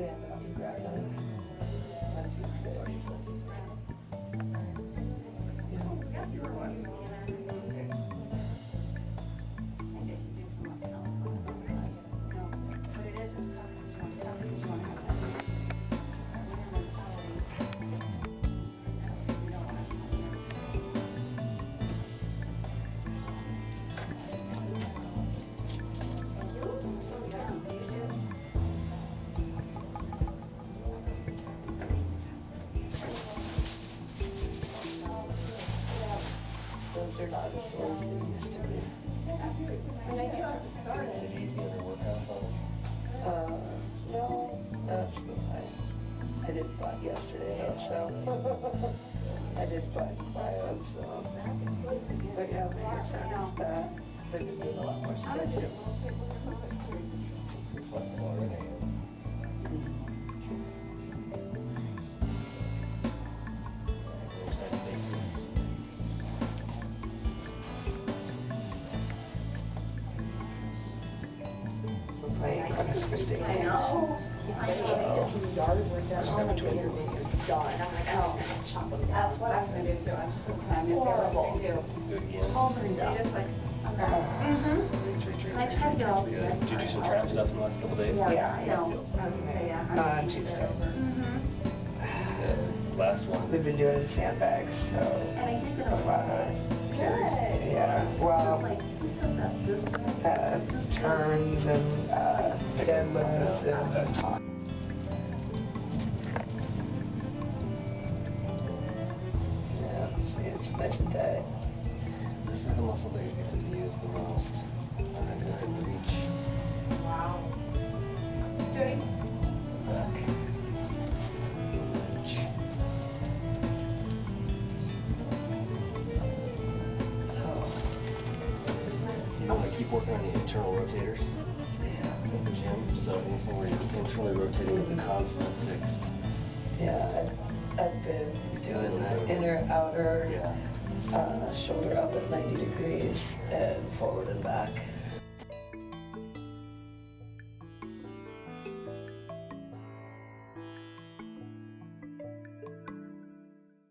stand up and grab them on Tuesday. Those are not as sore as they used to be. Did easy other workouts on No, still tight. I did butt yesterday though, so. I did butt bio, so. But yeah, my hair's not as bad. They've been doing a lot more stretching. flexible already? Where's that basement? We're playing Christmas Day I games. know. First time in 20 years. That's what I'm gonna do too. I was just planning available. Do it again. They just like, I try to get all the. Did you do some trap stuff in the last couple days? Yeah. No. Okay, yeah. On Tuesday. The last one. We've been doing sandbags, so. And I think A lot of carries. Yeah, well, turns and deadlifts and top. Yeah, see, it's nice and tight. This is the muscle that you get to use the most. Good reach. Wow. Jody? Back. Reach. You want to keep working on the internal rotators in the gym, so anything where you're internally rotating is a constant fixed. Yeah, I've been doing the inner, outer, Yeah. shoulder up at 90 degrees and forward and back.